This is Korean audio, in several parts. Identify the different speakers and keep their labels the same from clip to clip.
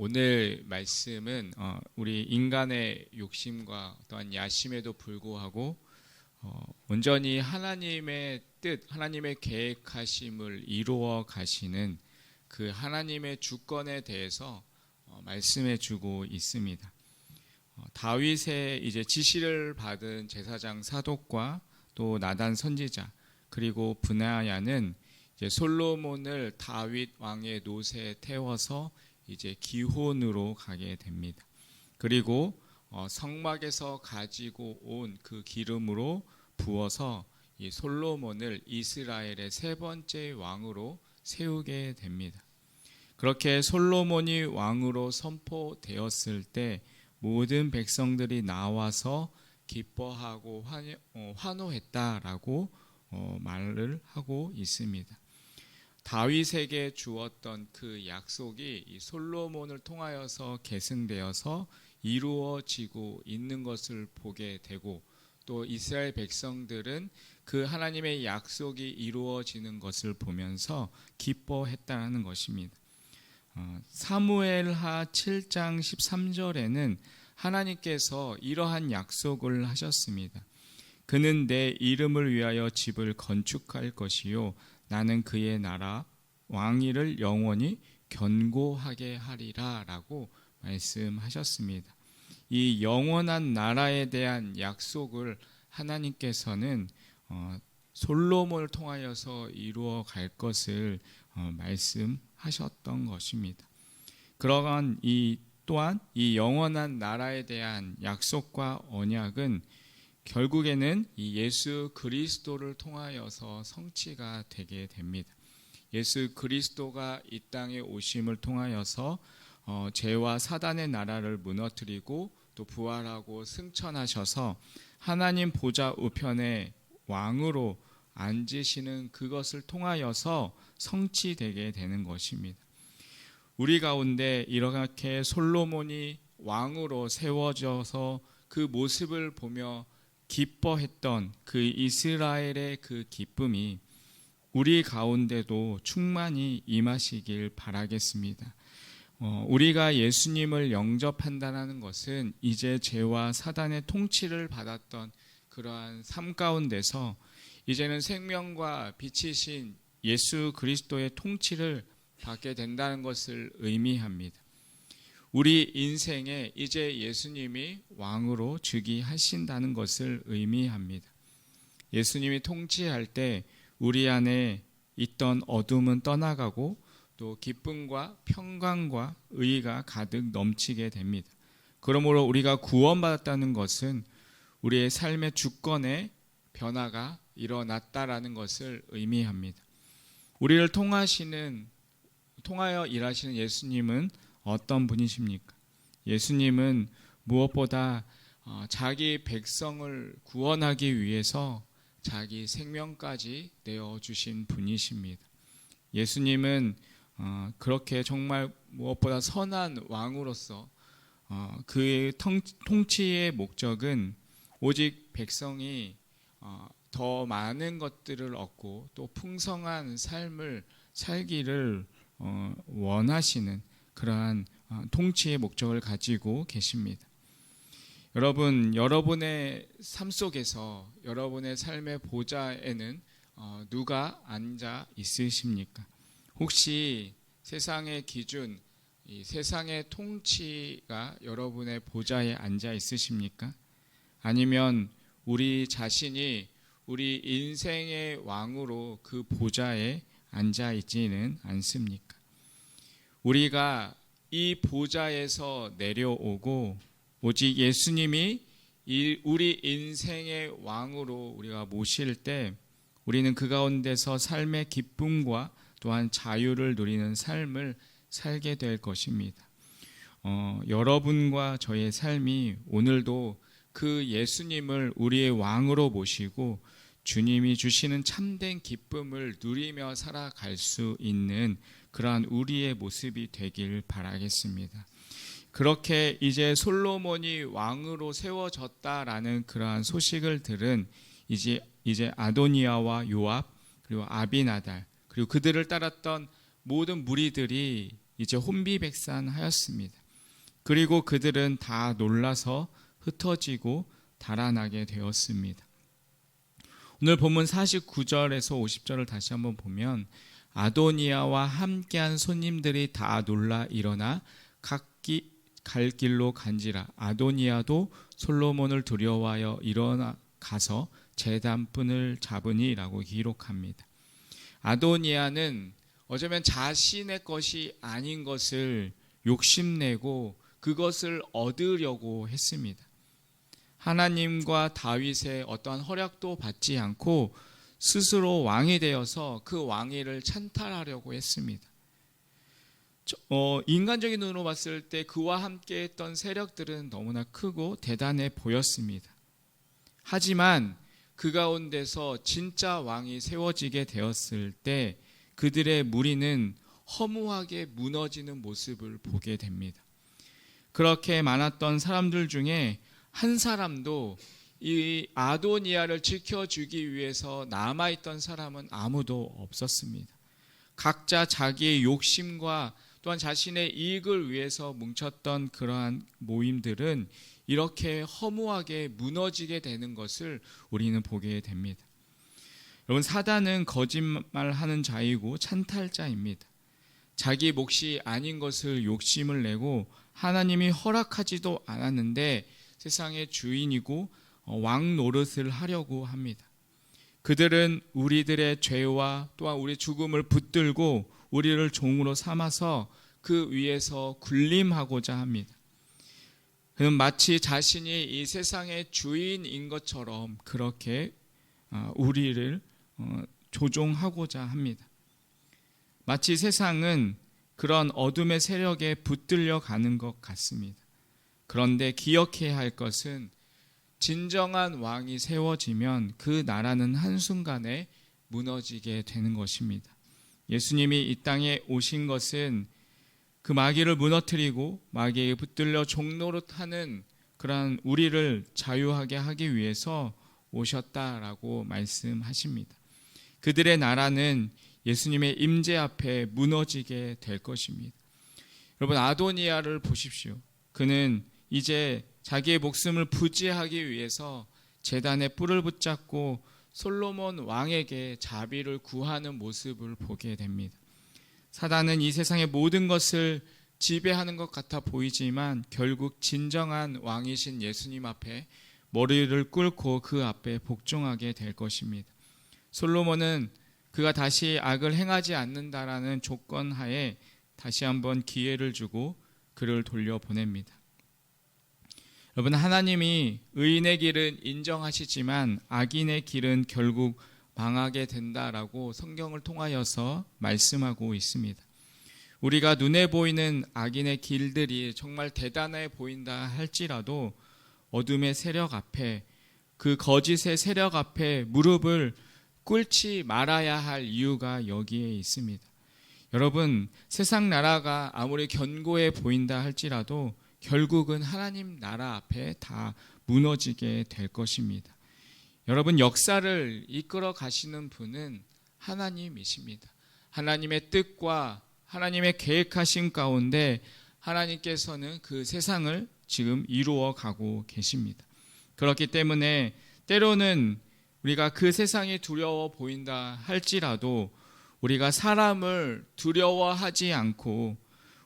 Speaker 1: 오늘 말씀은 우리 인간의 욕심과 또한 야심에도 불구하고 온전히 하나님의 뜻, 하나님의 계획하심을 이루어 가시는 그 하나님의 주권에 대해서 말씀해 주고 있습니다. 다윗의 이제 지시를 받은 제사장 사독과 또 나단 선지자 그리고 브나야는 이제 솔로몬을 다윗 왕의 노새에 태워서 이제 기혼으로 가게 됩니다. 그리고 성막에서 가지고 온 그 기름으로 부어서 이 솔로몬을 이스라엘의 세 번째 왕으로 세우게 됩니다. 그렇게 솔로몬이 왕으로 선포되었을 때 모든 백성들이 나와서 기뻐하고 환호했다라고 말을 하고 있습니다. 다윗에게 주었던 그 약속이 이 솔로몬을 통하여서 계승되어서 이루어지고 있는 것을 보게 되고, 또 이스라엘 백성들은 그 하나님의 약속이 이루어지는 것을 보면서 기뻐했다는 것입니다. 사무엘하 7장 13절에는 하나님께서 이러한 약속을 하셨습니다. 그는 내 이름을 위하여 집을 건축할 것이요 나는 그의 나라 왕위를 영원히 견고하게 하리라 라고 말씀하셨습니다. 이 영원한 나라에 대한 약속을 하나님께서는 솔로몬을 통하여서 이루어 갈 것을 말씀하셨던 것입니다. 그러한 또한 이 영원한 나라에 대한 약속과 언약은 결국에는 이 예수 그리스도를 통하여서 성취가 되게 됩니다. 예수 그리스도가 이 땅에 오심을 통하여서 죄와 사단의 나라를 무너뜨리고 또 부활하고 승천하셔서 하나님 보좌 우편에 왕으로 앉으시는 그것을 통하여서 성취되게 되는 것입니다. 우리 가운데 이렇게 솔로몬이 왕으로 세워져서 그 모습을 보며 기뻐했던 그 이스라엘의 그 기쁨이 우리 가운데도 충만히 임하시길 바라겠습니다. 우리가 예수님을 영접한다는 것은 이제 죄와 사단의 통치를 받았던 그러한 삶 가운데서 이제는 생명과 빛이신 예수 그리스도의 통치를 받게 된다는 것을 의미합니다. 우리 인생에 이제 예수님이 왕으로 즉위하신다는 것을 의미합니다. 예수님이 통치할 때 우리 안에 있던 어둠은 떠나가고 또 기쁨과 평강과 의가 가득 넘치게 됩니다. 그러므로 우리가 구원받았다는 것은 우리의 삶의 주권의 변화가 일어났다라는 것을 의미합니다. 우리를 통하여 일하시는 예수님은 어떤 분이십니까? 예수님은 무엇보다 자기 백성을 구원하기 위해서 자기 생명까지 내어주신 분이십니다. 예수님은 그렇게 정말 무엇보다 선한 왕으로서 그의 통치의 목적은 오직 백성이 더 많은 것들을 얻고 또 풍성한 삶을 살기를 원하시는 그러한 통치의 목적을 가지고 계십니다. 여러분, 여러분의 삶 속에서 여러분의 삶의 보좌에는 누가 앉아 있으십니까? 혹시 세상의 기준, 이 세상의 통치가 여러분의 보좌에 앉아 있으십니까? 아니면 우리 자신이 우리 인생의 왕으로 그 보좌에 앉아 있지는 않습니까? 우리가 이 보좌에서 내려오고 오직 예수님이 우리 인생의 왕으로 우리가 모실 때 우리는 그 가운데서 삶의 기쁨과 또한 자유를 누리는 삶을 살게 될 것입니다. 여러분과 저의 삶이 오늘도 그 예수님을 우리의 왕으로 모시고 주님이 주시는 참된 기쁨을 누리며 살아갈 수 있는 그러한 우리의 모습이 되길 바라겠습니다. 그렇게 이제 솔로몬이 왕으로 세워졌다라는 그러한 소식을 들은 이제 아도니아와 요압 그리고 아비나달 그리고 그들을 따랐던 모든 무리들이 이제 혼비백산하였습니다. 그리고 그들은 다 놀라서 흩어지고 달아나게 되었습니다. 오늘 본문 49절에서 50절을 다시 한번 보면 아도니아와 함께한 손님들이 다 놀라 일어나 각기 갈 길로 간지라. 아도니아도 솔로몬을 두려워하여 일어나 가서 제단분을 잡으니라고 기록합니다. 아도니아는 어쩌면 자신의 것이 아닌 것을 욕심내고 그것을 얻으려고 했습니다. 하나님과 다윗의 어떠한 허락도 받지 않고 스스로 왕이 되어서 그 왕위를 찬탈하려고 했습니다. 인간적인 눈으로 봤을 때 그와 함께 했던 세력들은 너무나 크고 대단해 보였습니다. 하지만 그 가운데서 진짜 왕이 세워지게 되었을 때 그들의 무리는 허무하게 무너지는 모습을 보게 됩니다. 그렇게 많았던 사람들 중에 한 사람도 이 아도니아를 지켜주기 위해서 남아있던 사람은 아무도 없었습니다. 각자 자기의 욕심과 또한 자신의 이익을 위해서 뭉쳤던 그러한 모임들은 이렇게 허무하게 무너지게 되는 것을 우리는 보게 됩니다. 여러분, 사단은 거짓말하는 자이고 찬탈자입니다. 자기 몫이 아닌 것을 욕심을 내고 하나님이 허락하지도 않았는데 세상의 주인이고 왕 노릇을 하려고 합니다. 그들은 우리들의 죄와 또한 우리 죽음을 붙들고 우리를 종으로 삼아서 그 위에서 군림하고자 합니다. 그는 마치 자신이 이 세상의 주인인 것처럼 그렇게 우리를 조종하고자 합니다. 마치 세상은 그런 어둠의 세력에 붙들려 가는 것 같습니다. 그런데 기억해야 할 것은 진정한 왕이 세워지면 그 나라는 한순간에 무너지게 되는 것입니다. 예수님이 이 땅에 오신 것은 그 마귀를 무너뜨리고 마귀에 붙들려 종노릇하는 그러한 우리를 자유하게 하기 위해서 오셨다라고 말씀하십니다. 그들의 나라는 예수님의 임재 앞에 무너지게 될 것입니다. 여러분, 아도니아를 보십시오. 그는 이제 자기의 목숨을 부지하기 위해서 제단에 뿔을 붙잡고 솔로몬 왕에게 자비를 구하는 모습을 보게 됩니다. 사단은 이 세상의 모든 것을 지배하는 것 같아 보이지만 결국 진정한 왕이신 예수님 앞에 머리를 꿇고 그 앞에 복종하게 될 것입니다. 솔로몬은 그가 다시 악을 행하지 않는다라는 조건 하에 다시 한번 기회를 주고 그를 돌려보냅니다. 여러분, 하나님이 의인의 길은 인정하시지만 악인의 길은 결국 망하게 된다라고 성경을 통하여서 말씀하고 있습니다. 우리가 눈에 보이는 악인의 길들이 정말 대단해 보인다 할지라도 어둠의 세력 앞에, 그 거짓의 세력 앞에 무릎을 꿇지 말아야 할 이유가 여기에 있습니다. 여러분, 세상 나라가 아무리 견고해 보인다 할지라도 결국은 하나님 나라 앞에 다 무너지게 될 것입니다. 여러분, 역사를 이끌어 가시는 분은 하나님이십니다. 하나님의 뜻과 하나님의 계획하신 가운데 하나님께서는 그 세상을 지금 이루어 가고 계십니다. 그렇기 때문에 때로는 우리가 그 세상이 두려워 보인다 할지라도 우리가 사람을 두려워하지 않고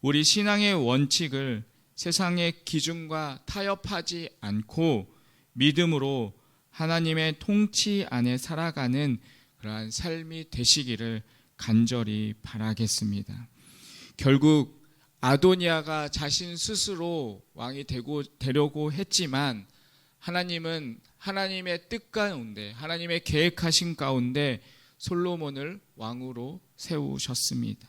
Speaker 1: 우리 신앙의 원칙을 세상의 기준과 타협하지 않고 믿음으로 하나님의 통치 안에 살아가는 그러한 삶이 되시기를 간절히 바라겠습니다. 결국 아도니아가 자신 스스로 왕이 되려고 했지만 하나님은 하나님의 뜻 가운데, 하나님의 계획하신 가운데 솔로몬을 왕으로 세우셨습니다.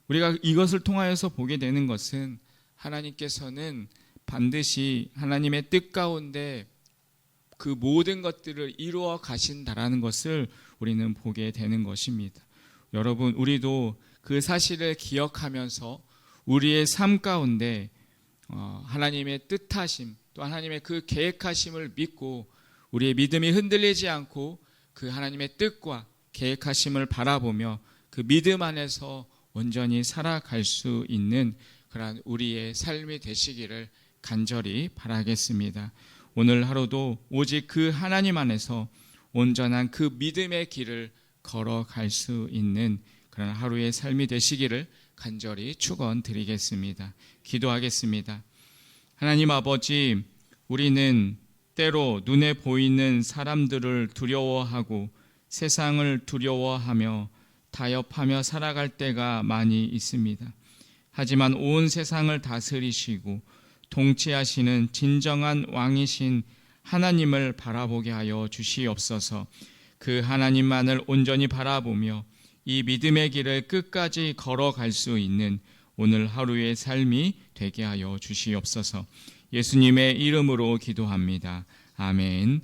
Speaker 1: 우리가 이것을 통하여서 보게 되는 것은 하나님께서는 반드시 하나님의 뜻 가운데 그 모든 것들을 이루어 가신다라는 것을 우리는 보게 되는 것입니다. 여러분, 우리도 그 사실을 기억하면서 우리의 삶 가운데 하나님의 뜻하심, 또 하나님의 그 계획하심을 믿고 우리의 믿음이 흔들리지 않고 그 하나님의 뜻과 계획하심을 바라보며 그 믿음 안에서 온전히 살아갈 수 있는 그러한 우리의 삶이 되시기를 간절히 바라겠습니다. 오늘 하루도 오직 그 하나님 안에서 온전한 그 믿음의 길을 걸어갈 수 있는 그런 하루의 삶이 되시기를 간절히 축원드리겠습니다. 기도하겠습니다. 하나님 아버지, 우리는 때로 눈에 보이는 사람들을 두려워하고 세상을 두려워하며 타협하며 살아갈 때가 많이 있습니다. 하지만 온 세상을 다스리시고 통치하시는 진정한 왕이신 하나님을 바라보게 하여 주시옵소서. 그 하나님만을 온전히 바라보며 이 믿음의 길을 끝까지 걸어갈 수 있는 오늘 하루의 삶이 되게 하여 주시옵소서. 예수님의 이름으로 기도합니다. 아멘.